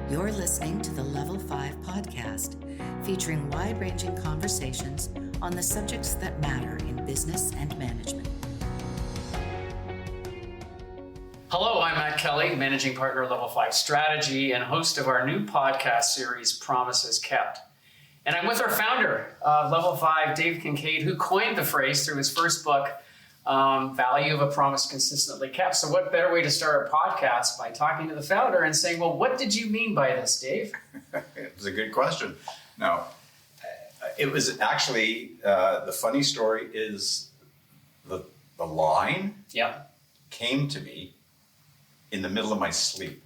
You're listening to the Level 5 podcast, featuring wide-ranging conversations on the subjects that matter in business and management. Hello, I'm Matt Kelly, Managing Partner of Level 5 Strategy and host of our new podcast series, Promises Kept. And I'm with our founder of Level 5, Dave Kincaid, who coined the phrase through his first book, Value of a Promise Consistently Kept. So what better way to start a podcast by talking to the founder and saying, well, what did you mean by this, Dave? It was a good question. No, it was actually, the funny story is the line came to me in the middle of my sleep.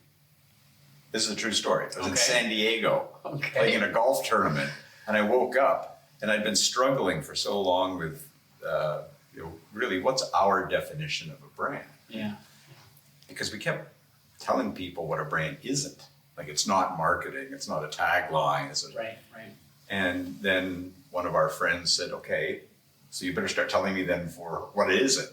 This is a true story. I was in San Diego playing in a golf tournament, and I woke up, and I'd been struggling for so long with, really, what's our definition of a brand? Yeah. Because we kept telling people what a brand isn't. Like, it's not marketing, it's not a tagline. Right. And then one of our friends said, okay, so you better start telling me then for what it isn't.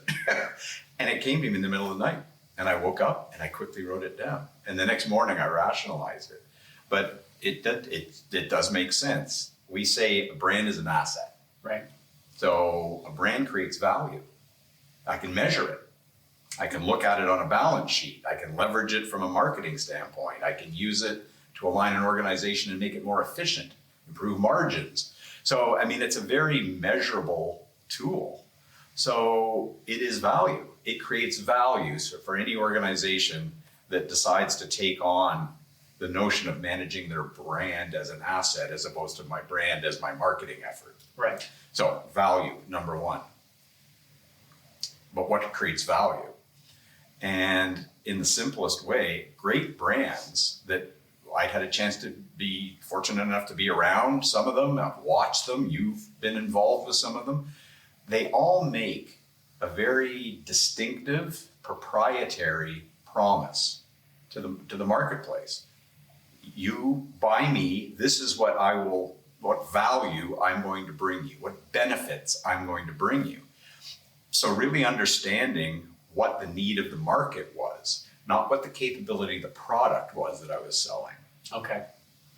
And it came to me in the middle of the night. And I woke up and I quickly wrote it down. And the next morning I rationalized it. But it does make sense. We say a brand is an asset. Right. So a brand creates value. I can measure it. I can look at it on a balance sheet. I can leverage it from a marketing standpoint. I can use it to align an organization and make it more efficient, improve margins. So, I mean, it's a very measurable tool. So it is value. It creates value for any organization that decides to take on the notion of managing their brand as an asset as opposed to my brand as my marketing effort. Right. So value, number one. But what creates value? And in the simplest way, great brands that I'd had a chance to be fortunate enough to be around some of them, I've watched them, you've been involved with some of them, they all make a very distinctive, proprietary promise to the marketplace. You buy me, this is what value I'm going to bring you, what benefits I'm going to bring you. So really understanding what the need of the market was, not what the capability of the product was that I was selling. Okay.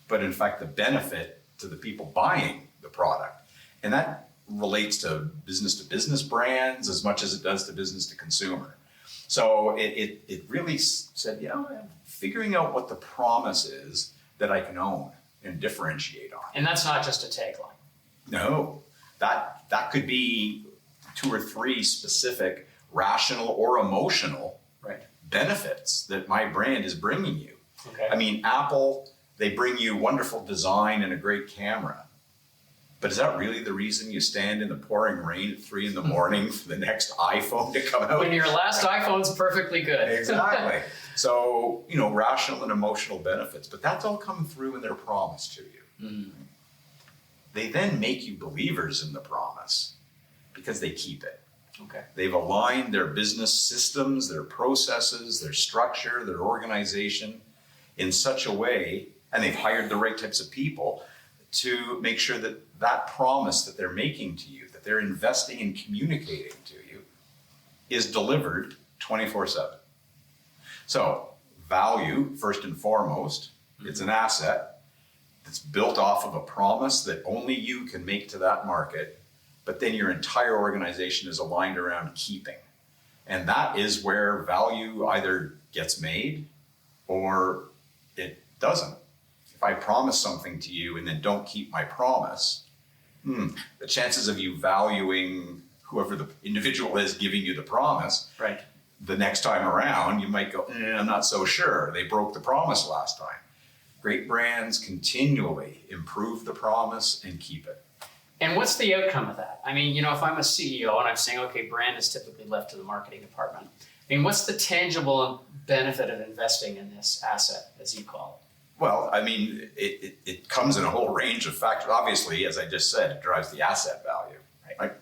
But in fact, the benefit to the people buying the product. And that relates to business brands as much as it does to business to consumer. So it really said, figuring out what the promise is that I can own and differentiate on. And that's not just a tagline. No, that could be 2 or 3 specific rational or emotional benefits that my brand is bringing you. Okay. I mean, Apple, they bring you wonderful design and a great camera. But is that really the reason you stand in the pouring rain at 3 a.m. for the next iPhone to come out? When your last iPhone's perfectly good. Exactly. So, rational and emotional benefits, but that's all come through in their promise to you. Mm. They then make you believers in the promise because they keep it. Okay. They've aligned their business systems, their processes, their structure, their organization in such a way, and they've hired the right types of people to make sure that promise that they're making to you, that they're investing in communicating to you, is delivered 24/7. So value, first and foremost, it's an asset that's built off of a promise that only you can make to that market, but then your entire organization is aligned around keeping. And that is where value either gets made or it doesn't. If I promise something to you and then don't keep my promise, the chances of you valuing whoever the individual is giving you the promise, the next time around, you might go, I'm not so sure. They broke the promise last time. Great brands continually improve the promise and keep it. And what's the outcome of that? I mean, if I'm a CEO and I'm saying, okay, brand is typically left to the marketing department. I mean, what's the tangible benefit of investing in this asset, as you call it? Well, I mean, it comes in a whole range of factors. Obviously, as I just said, it drives the asset value. Right.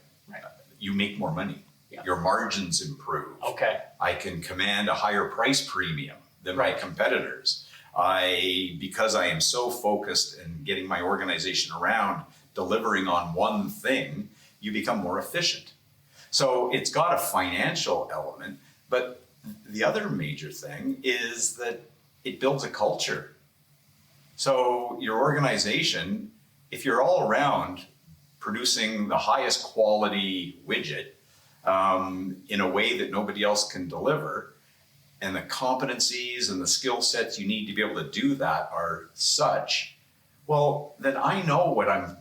You make more money. Yeah. Your margins improve. Okay. I can command a higher price premium than my competitors. Because I am so focused in getting my organization around delivering on one thing, you become more efficient. So it's got a financial element, but the other major thing is that it builds a culture. So your organization, if you're all around producing the highest quality widget in a way that nobody else can deliver, and the competencies and the skill sets you need to be able to do that are such, well, then I know what I'm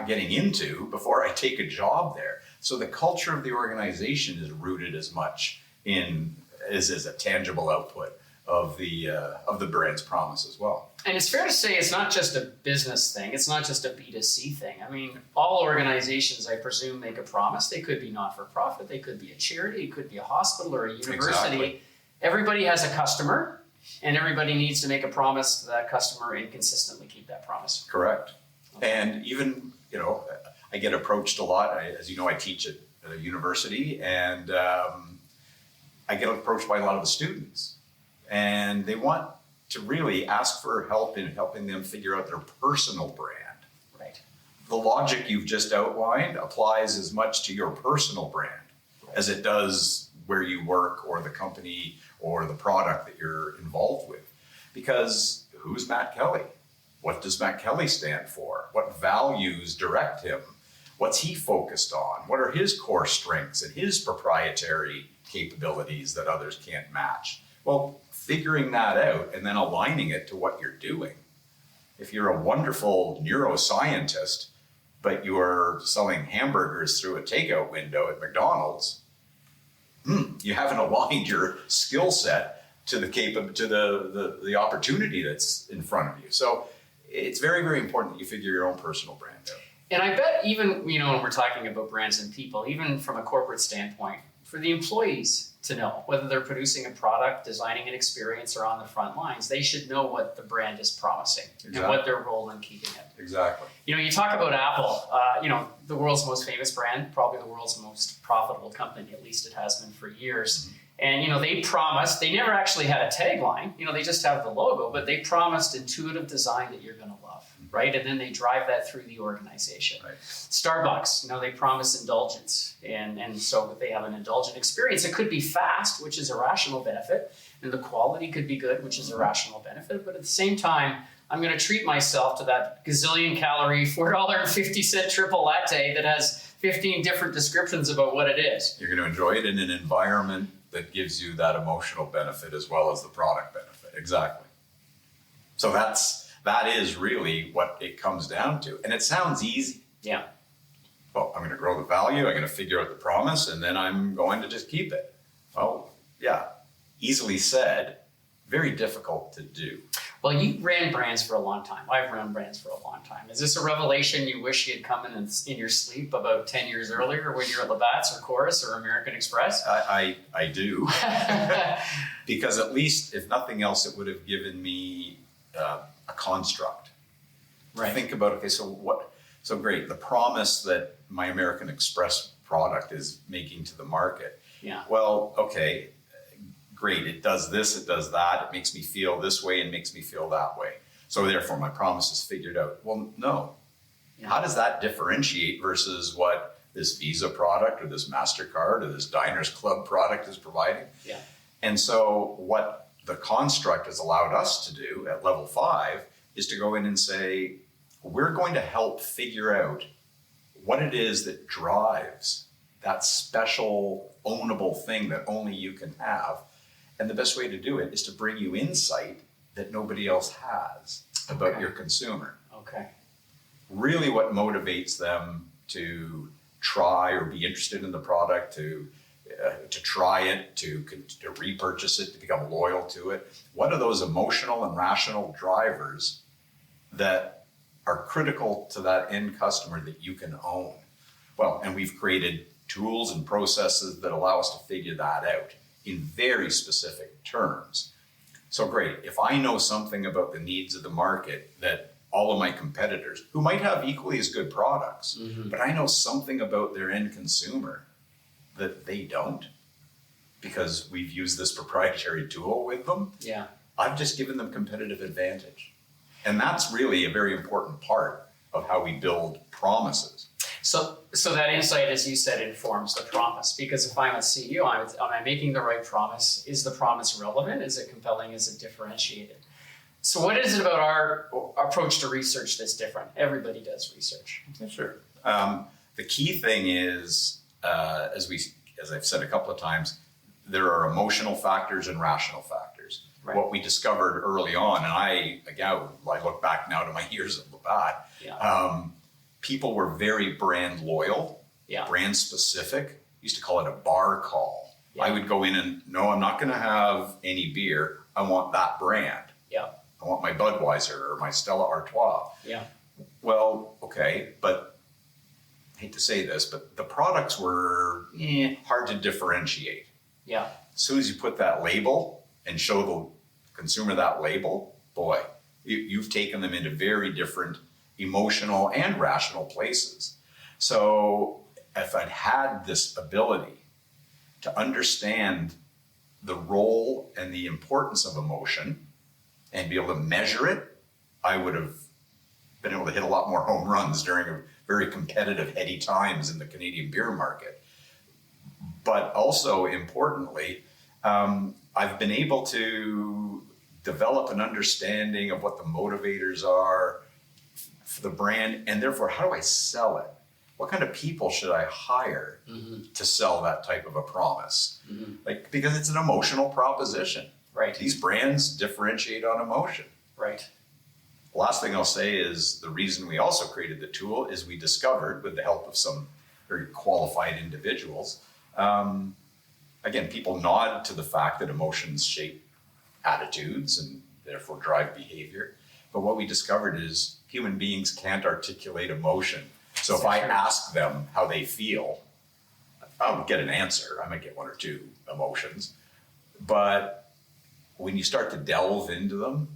getting into before I take a job there. So the culture of the organization is rooted as much in as a tangible output of the brand's promise as well. And it's fair to say it's not just a business thing. It's not just a B2C thing. I mean, all organizations, I presume, make a promise. They could be not-for-profit. They could be a charity. It could be a hospital or a university. Exactly. Everybody has a customer, and everybody needs to make a promise to that customer and consistently keep that promise. Correct. And even, I get approached a lot. As you know, I teach at a university, and I get approached by a lot of the students. And they want to really ask for help in helping them figure out their personal brand. Right. The logic you've just outlined applies as much to your personal brand as it does where you work or the company or the product that you're involved with. Because who's Matt Kelly? What does Matt Kelly stand for? What values direct him? What's he focused on? What are his core strengths and his proprietary capabilities that others can't match? Well, figuring that out and then aligning it to what you're doing. If you're a wonderful neuroscientist, but you're selling hamburgers through a takeout window at McDonald's, you haven't aligned your skill set to the opportunity that's in front of you. So it's very, very important that you figure your own personal brand out. And I bet even, when we're talking about brands and people, even from a corporate standpoint, for the employees to know whether they're producing a product, designing an experience, or on the front lines, they should know what the brand is promising and what their role in keeping it. Exactly. You talk about Apple, the world's most famous brand, probably the world's most profitable company, at least it has been for years. And, they promised, they never actually had a tagline, they just have the logo, but they promised intuitive design that you're going to love, right? And then they drive that through the organization. Right. Starbucks, they promise indulgence. And so they have an indulgent experience. It could be fast, which is a rational benefit, and the quality could be good, which is a rational benefit. But at the same time, I'm going to treat myself to that gazillion calorie, $4.50 triple latte that has 15 different descriptions about what it is. You're going to enjoy it in an environment that gives you that emotional benefit as well as the product benefit. Exactly. So that is really what it comes down to. And it sounds easy. Yeah. Well, I'm going to grow the value, I'm going to figure out the promise, and then I'm going to just keep it. Well, yeah, easily said, very difficult to do. Well, you ran brands for a long time. I've run brands for a long time. Is this a revelation you wish you had come in your sleep about 10 years earlier when you're at Labatt's or Chorus or American Express? I do. Because at least, if nothing else, it would have given me a construct. Right. Think about, okay, so great, the promise that my American Express product is making to the market. Yeah. Well, okay, great, it does this, it does that, it makes me feel this way and makes me feel that way. So therefore my promise is figured out. Well, no. Yeah. How does that differentiate versus what this Visa product or this MasterCard or this Diners Club product is providing? Yeah. And so what the construct has allowed us to do at level 5 is to go in and say, we're going to help figure out what it is that drives that special ownable thing that only you can have. And the best way to do it is to bring you insight that nobody else has about your consumer. Okay. Really what motivates them to try or be interested in the product, to try it, to repurchase it, to become loyal to it. What are those emotional and rational drivers that are critical to that end customer that you can own? Well, and we've created tools and processes that allow us to figure that out in very specific terms. So great, if I know something about the needs of the market that all of my competitors, who might have equally as good products, but I know something about their end consumer that they don't, because we've used this proprietary tool with them, I've just given them competitive advantage. And that's really a very important part of how we build promises. So that insight, as you said, informs the promise. Because if I'm a CEO, am I making the right promise? Is the promise relevant? Is it compelling? Is it differentiated? So what is it about our approach to research that's different? Everybody does research. Yeah, sure. The key thing is, as I've said a couple of times, there are emotional factors and rational factors. Right. What we discovered early on, and I look back now to my years at Labatt, people were very brand loyal, brand specific. Used to call it a bar call. Yeah. I would go in and, no, I'm not going to have any beer. I want that brand. Yeah. I want my Budweiser or my Stella Artois. Yeah. Well, okay, but I hate to say this, but the products were hard to differentiate. Yeah. As soon as you put that label and show the consumer that label, boy, you've taken them into very different emotional and rational places. So if I'd had this ability to understand the role and the importance of emotion and be able to measure it, I would have been able to hit a lot more home runs during a very competitive, heady times in the Canadian beer market. But also importantly, I've been able to develop an understanding of what the motivators are for the brand, and therefore, how do I sell it? What kind of people should I hire to sell that type of a promise? Because it's an emotional proposition. Right. These brands differentiate on emotion. Right. The last thing I'll say is the reason we also created the tool is we discovered, with the help of some very qualified individuals, again, people nod to the fact that emotions shape attitudes and therefore drive behavior. But what we discovered is human beings can't articulate emotion. So if I ask them how they feel, I'll get an answer. I might get one or two emotions. But when you start to delve into them,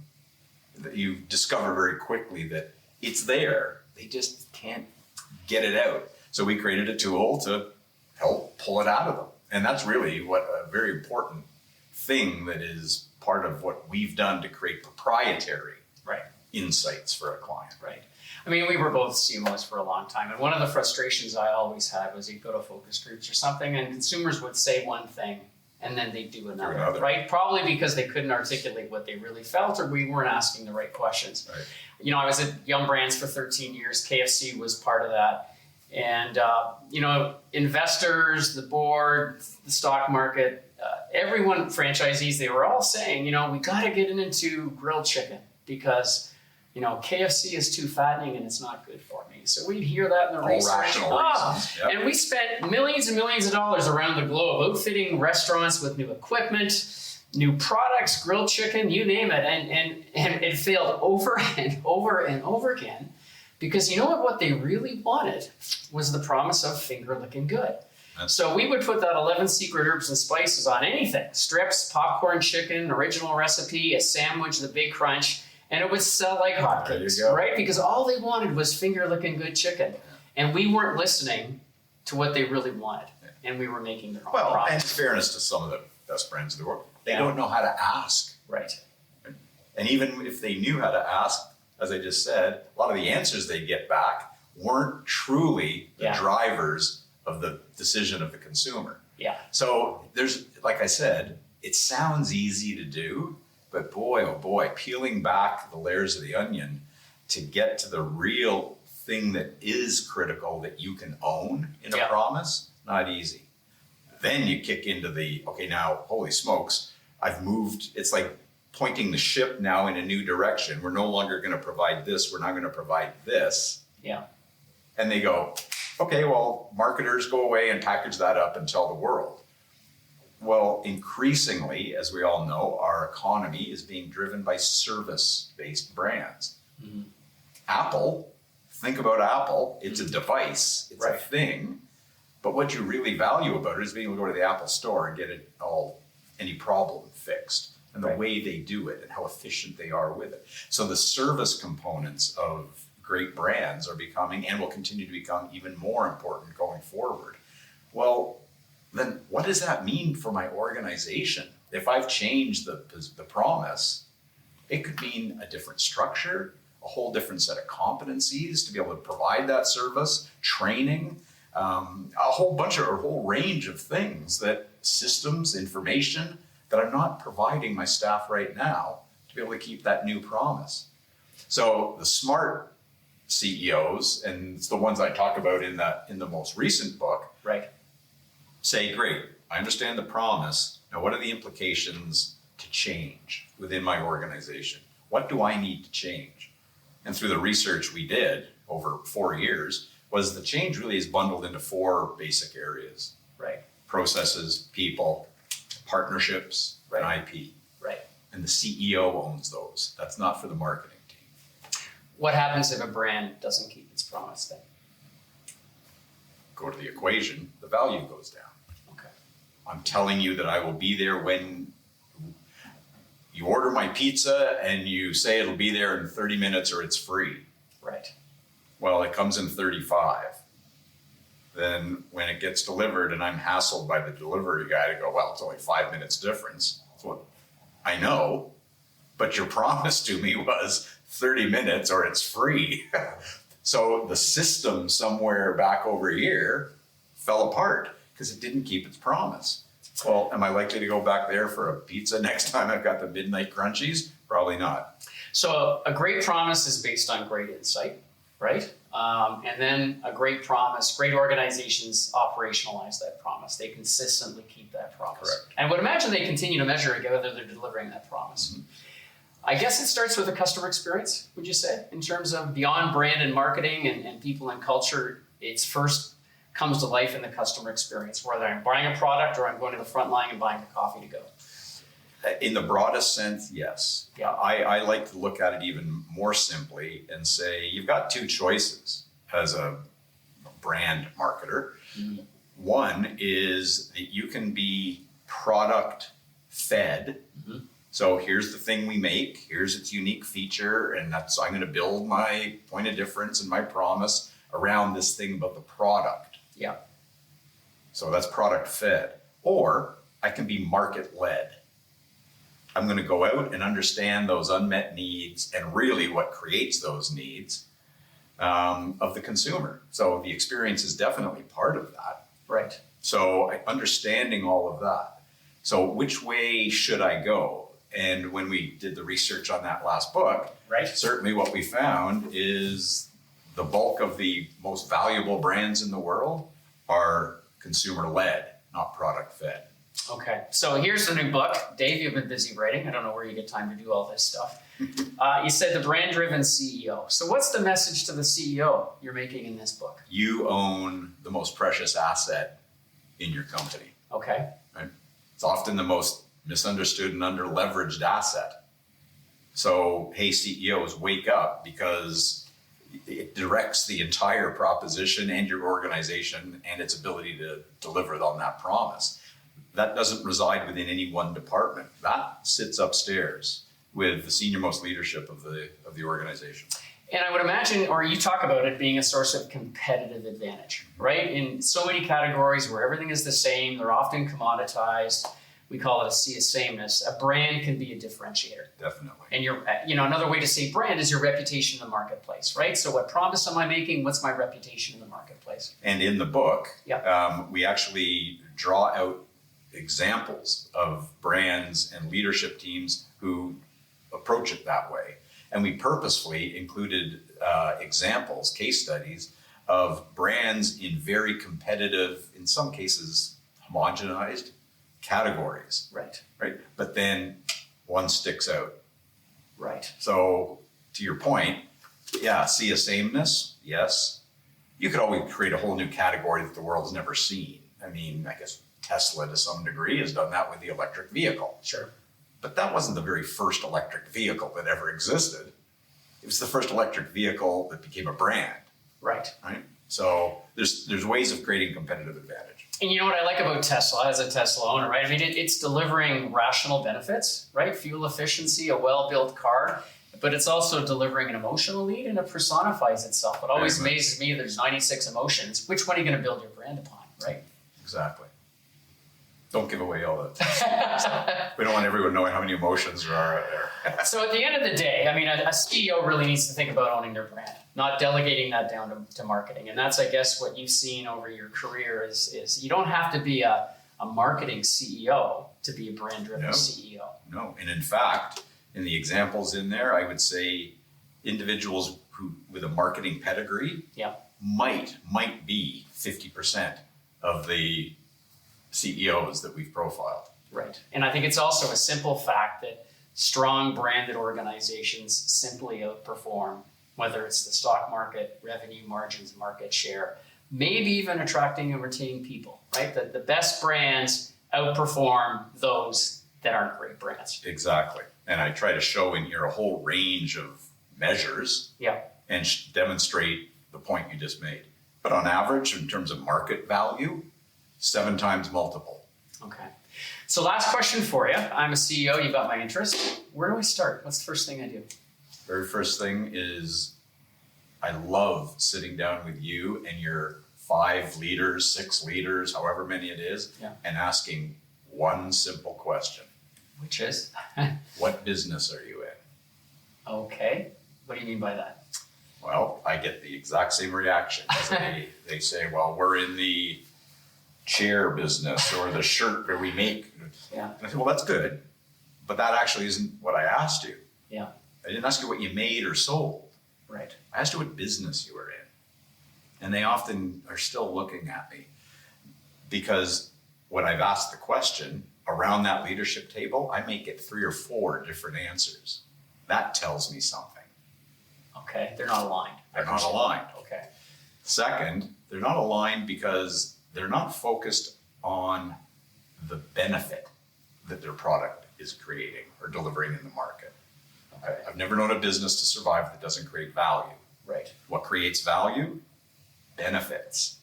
you discover very quickly that it's there. They just can't get it out. So we created a tool to help pull it out of them. And that's really what a very important thing that is part of what we've done to create proprietary insights for a client. Right. I mean, we were both CMOs for a long time. And one of the frustrations I always had was you'd go to focus groups or something and consumers would say one thing and then they'd do another, right? Probably because they couldn't articulate what they really felt or we weren't asking the right questions. Right. You know, I was at Yum Brands for 13 years. KFC was part of that. And, you know, investors, the board, the stock market, everyone, franchisees, they were all saying, you know, we got to get into grilled chicken because, you know, KFC is too fattening and it's not good for me. So we'd hear that in the research. Rational reasons. Yep. And we spent millions and millions of dollars around the globe outfitting restaurants with new equipment, new products, grilled chicken, you name it. And it failed over and over and over again. Because you know what they really wanted was the promise of finger looking good. So we would put that 11 secret herbs and spices on anything. Strips, popcorn chicken, original recipe, a sandwich, the big crunch, and it would sell like hotcakes, right? Because all they wanted was finger looking good chicken. And we weren't listening to what they really wanted. And we were making their own Well, and in fairness to some of the best brands in the world, they don't know how to ask. Right. And even if they knew how to ask, as I just said, a lot of the answers they get back weren't truly the drivers of the decision of the consumer. Yeah. So there's, like I said, it sounds easy to do, but boy, oh boy, peeling back the layers of the onion to get to the real thing that is critical that you can own in a promise, not easy. Then you kick into the, okay, now, holy smokes, I've moved, it's like pointing the ship now in a new direction. We're no longer going to provide this. We're not going to provide this. Yeah. And they go, okay, well, marketers go away and package that up and tell the world. Well, increasingly, as we all know, our economy is being driven by service-based brands. Mm-hmm. Apple, think about Apple. It's a device. It's a thing. But what you really value about it is being able to go to the Apple store and get it all, any problem fixed. And the way they do it and how efficient they are with it. So the service components of great brands are becoming and will continue to become even more important going forward. Well, then what does that mean for my organization? If I've changed the promise, it could mean a different structure, a whole different set of competencies to be able to provide that service, training, a whole range of things, that systems, information, that I'm not providing my staff right now to be able to keep that new promise. So the smart CEOs, and it's the ones I talk about in the most recent book, Right. say, great, I understand the promise. Now, what are the implications to change within my organization? What do I need to change? And through the research we did over 4 years, was the change really is bundled into 4 basic areas: Right. processes, people, partnerships, and Right. IP. Right. And the CEO owns those. That's not for the marketing team. What happens if a brand doesn't keep its promise then? Go to the equation, the value goes down. Okay. I'm telling you that I will be there when you order my pizza and you say it'll be there in 30 minutes or it's free. Right. Well, it comes in 35. Then when it gets delivered and I'm hassled by the delivery guy to go, well, it's only 5 minutes difference. That's what I know, but your promise to me was 30 minutes or it's free. So the system somewhere back over here fell apart because it didn't keep its promise. Well, am I likely to go back there for a pizza next time I've got the midnight crunchies? Probably not. So a great promise is based on great insight, right? And then a great promise, great organizations operationalize that promise. They consistently keep that promise. Correct. And I would imagine they continue to measure whether they're delivering that promise. Mm-hmm. I guess it starts with the customer experience, would you say? In terms of beyond brand and marketing and people and culture, it's first comes to life in the customer experience, whether I'm buying a product or I'm going to the front line and buying the coffee to go. In the broadest sense, yes. Yeah. I like to look at it even more simply and say you've got 2 choices as a brand marketer. Mm-hmm. One is that you can be product fed. Mm-hmm. So here's the thing we make, here's its unique feature, and I'm going to build my point of difference and my promise around this thing about the product. Yeah. So that's product fed. Or I can be market led. I'm going to go out and understand those unmet needs and really what creates those needs of the consumer. So the experience is definitely part of that. Right. So understanding all of that. So which way should I go? And when we did the research on that last book, Right. certainly what we found is the bulk of the most valuable brands in the world are consumer led, not product fed. Okay, so here's the new book. Dave, you've been busy writing. I don't know where you get time to do all this stuff. You said the brand-driven CEO. So what's the message to the CEO you're making in this book? You own the most precious asset in your company. Okay, Right? It's often the most misunderstood and under-leveraged asset. So, hey, CEOs, wake up, because it directs the entire proposition and your organization and its ability to deliver on that promise. That doesn't reside within any one department. That sits upstairs with the senior most leadership of the organization. and I would imagine, or you talk about it being a source of competitive advantage, right? In so many categories where everything is the same, they're often commoditized. We call it a sea of sameness. A brand can be a differentiator. Definitely. And another way to say brand is your reputation in the marketplace, right? So what promise am I making? What's my reputation in the marketplace? And in the book, Yeah. we actually draw out examples of brands and leadership teams who approach it that way. And we purposefully included examples, case studies of brands in very competitive, in some cases, homogenized categories, Right. right? But then one sticks out. Right. So to your point, yeah, see a sameness, yes. You could always create a whole new category that the world has never seen. I mean, I guess Tesla to some degree has done that with the electric vehicle. Sure. But that wasn't the very first electric vehicle that ever existed. It was the first electric vehicle that became a brand, Right. right? So there's ways of creating competitive advantage. And you know what I like about Tesla as a Tesla owner, right? I mean, it's delivering rational benefits, right? Fuel efficiency, a well-built car, but it's also delivering an emotional lead, and it personifies itself. It always Very much. amazes me there's 96 emotions. Which one are you going to build your brand upon, right? Exactly. Don't give away all that. We don't want everyone knowing how many emotions there are out there. So at the end of the day, I mean, a CEO really needs to think about owning their brand, not delegating that down to marketing. And that's, I guess, what you've seen over your career is you don't have to be a marketing CEO to be a brand-driven No. CEO. No, and in fact, in the examples in there, I would say individuals who with a marketing pedigree Yeah. might be 50% of the CEOs that we've profiled. Right. And I think it's also a simple fact that strong branded organizations simply outperform, whether it's the stock market, revenue margins, market share, maybe even attracting and retaining people, right? The best brands outperform those that aren't great brands. Exactly. And I try to show in here a whole range of measures Yeah. and demonstrate the point you just made. But on average, in terms of market value, 7 times multiple. Okay. So last question for you. I'm a CEO, you got my interest. Where do we start? What's the first thing I do? Very first thing is I love sitting down with you and your 5 leaders, 6 leaders, however many it is, Yeah. and asking one simple question. Which is? What business are you in? Okay. What do you mean by that? Well, I get the exact same reaction. They say, well, we're in the chair business or the shirt that we make. Yeah. And I said, well, that's good, but that actually isn't what I asked you. Yeah. I didn't ask you what you made or sold. Right. I asked you what business you were in. And they often are still looking at me because when I've asked the question around that leadership table, I may get 3 or 4 different answers. That tells me something. Okay. They're not aligned. They're not aligned. Okay. Second, they're not aligned because they're not focused on the benefit that their product is creating or delivering in the market. Okay. I've never known a business to survive that doesn't create value. Right. What creates value? Benefits,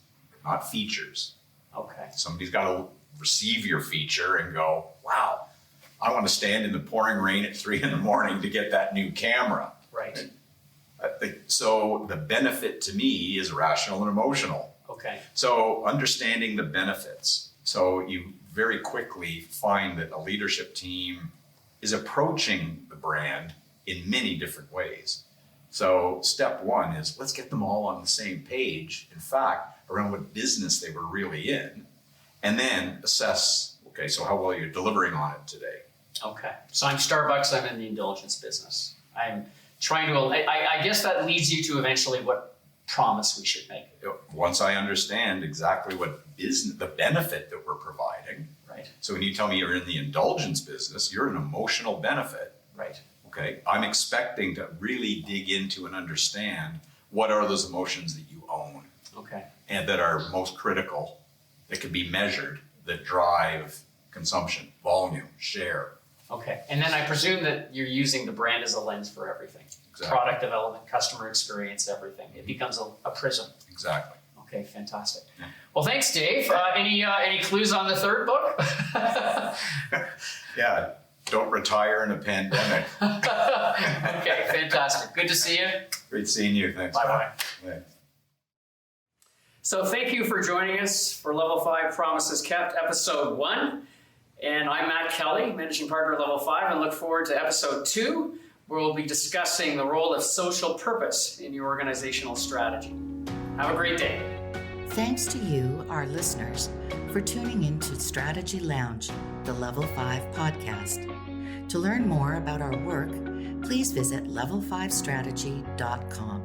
not features. Okay. Somebody's got to receive your feature and go, wow, I want to stand in the pouring rain at 3 a.m. to get that new camera. Right. So the benefit to me is rational and emotional. Okay. So understanding the benefits. So you very quickly find that a leadership team is approaching the brand in many different ways. So step 1 is let's get them all on the same page, in fact, around what business they were really in, and then assess, okay, so how well you're delivering on it today. Okay. So I'm Starbucks, I'm in the indulgence business. I'm trying to, I guess that leads you to eventually what promise we should make. Once I understand exactly what business, the benefit that we're providing. Right. So when you tell me you're in the indulgence business, you're an emotional benefit. Right. Okay, I'm expecting to really dig into and understand what are those emotions that you own Okay. and that are most critical, that can be measured, that drive consumption, volume, share. Okay. And then I presume that you're using the brand as a lens for everything. Exactly. Product development, customer experience, everything. It becomes a prism. Exactly. Okay, fantastic. Yeah. Well, thanks, Dave. Any clues on the third book? Yeah, don't retire in a pandemic. Okay, fantastic. Good to see you. Great seeing you. Thanks. Bye-bye. Thanks. So thank you for joining us for Level 5 Promises Kept, Episode 1. And I'm Matt Kelly, Managing Partner at Level 5, and look forward to Episode 2, where we'll be discussing the role of social purpose in your organizational strategy. Have a great day. Thanks to you, our listeners, for tuning in to Strategy Lounge, the Level 5 podcast. To learn more about our work, please visit level5strategy.com.